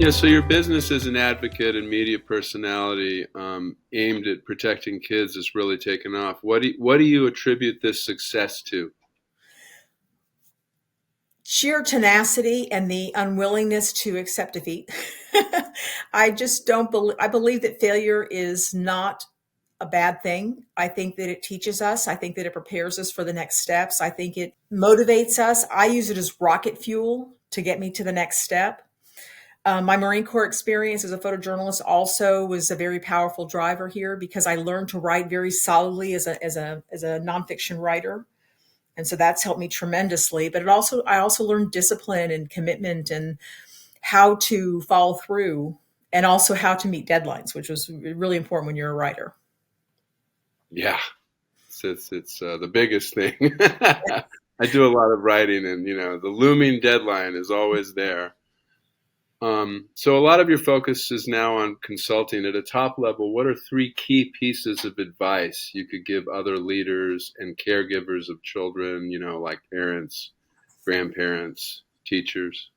Yeah, so your business as an advocate and media personality aimed at protecting kids has really taken off. What do you attribute this success to? Sheer tenacity and the unwillingness to accept defeat. I just don't believe, I believe that failure is not a bad thing. I think that it teaches us. I think that it prepares us for the next steps. I think it motivates us. I use it as rocket fuel to get me to the next step. My Marine Corps experience as a photojournalist also was a very powerful driver here because I learned to write very solidly as a nonfiction writer, and so that's helped me tremendously. But I also learned discipline and commitment and how to follow through, and also how to meet deadlines, which was really important when you're a writer. Yeah, it's the biggest thing. I do a lot of writing, and the looming deadline is always there. So a lot of your focus is now on consulting at a top level. What are three key pieces of advice you could give other leaders and caregivers of children, like parents, grandparents, teachers?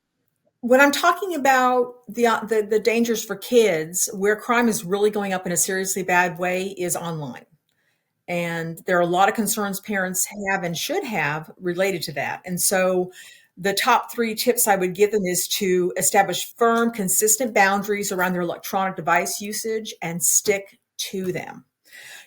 When I'm talking about the dangers for kids, where crime is really going up in a seriously bad way is online. And there are a lot of concerns parents have and should have related to that. And so the top three tips I would give them is to establish firm, consistent boundaries around their electronic device usage and stick to them.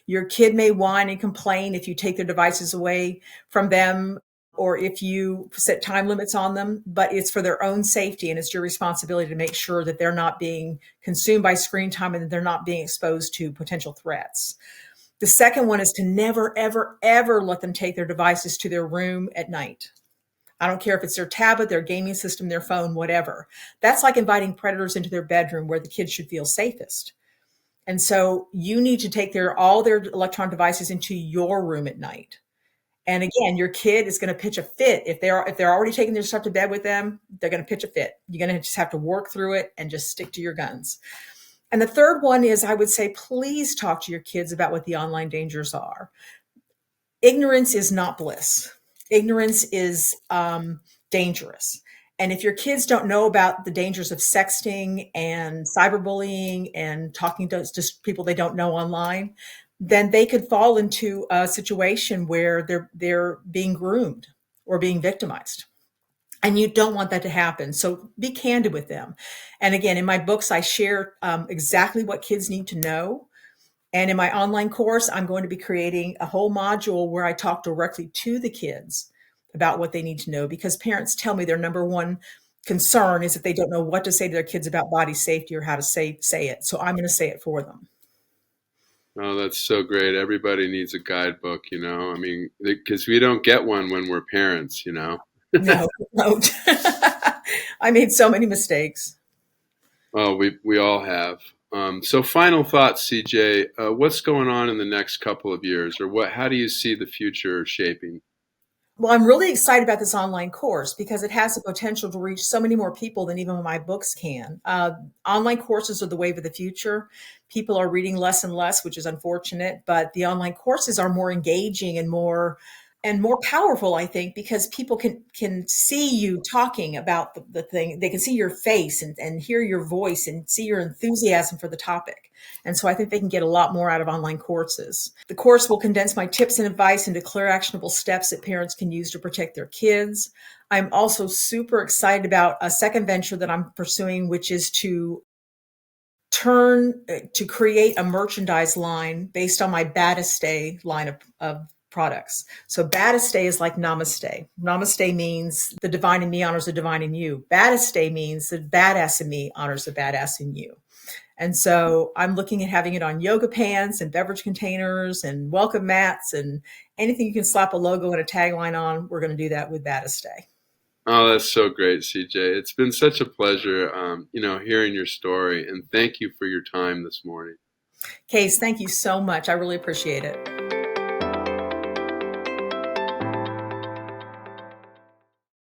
Your kid may whine and complain if you take their devices away from them or if you set time limits on them, but it's for their own safety and it's your responsibility to make sure that they're not being consumed by screen time and that they're not being exposed to potential threats. The second one is to never, ever, ever let them take their devices to their room at night. I don't care if it's their tablet, their gaming system, their phone, whatever. That's like inviting predators into their bedroom where the kids should feel safest. And so you need to take all their electronic devices into your room at night. And again, your kid is going to pitch a fit if they're already taking their stuff to bed with them. They're going to pitch a fit. You're going to just have to work through it and just stick to your guns. And the third one is I would say, please talk to your kids about what the online dangers are. Ignorance is not bliss. Ignorance is dangerous. And if your kids don't know about the dangers of sexting and cyberbullying and talking to just people they don't know online, then they could fall into a situation where they're being groomed or being victimized. And you don't want that to happen. So be candid with them. And again, in my books, I share exactly what kids need to know. And in my online course, I'm going to be creating a whole module where I talk directly to the kids about what they need to know, because parents tell me their number one concern is that they don't know what to say to their kids about body safety or how to say it. So I'm going to say it for them. Oh, that's so great. Everybody needs a guidebook, I mean, because we don't get one when we're parents. No, don't. I made so many mistakes. Oh, we all have. So final thoughts, CJ. What's going on in the next couple of years, or how do you see the future shaping? Well, I'm really excited about this online course because it has the potential to reach so many more people than even my books can. Online courses are the wave of the future. People are reading less and less, which is unfortunate, but the online courses are more engaging and more powerful, I think, because people can see you talking about the thing. They can see your face and hear your voice and see your enthusiasm for the topic. And so I think they can get a lot more out of online courses. The course will condense my tips and advice into clear, actionable steps that parents can use to protect their kids. I'm also super excited about a second venture that I'm pursuing, which is to create a merchandise line based on my Baddest line of products. So Baddest is like Namaste. Namaste means the divine in me honors the divine in you. Baddest means the badass in me honors the badass in you. And so I'm looking at having it on yoga pants and beverage containers and welcome mats and anything you can slap a logo and a tagline on. We're going to do that with Baddest. Oh, that's so great, CJ. It's been such a pleasure, hearing your story, and thank you for your time this morning. Case, thank you so much. I really appreciate it.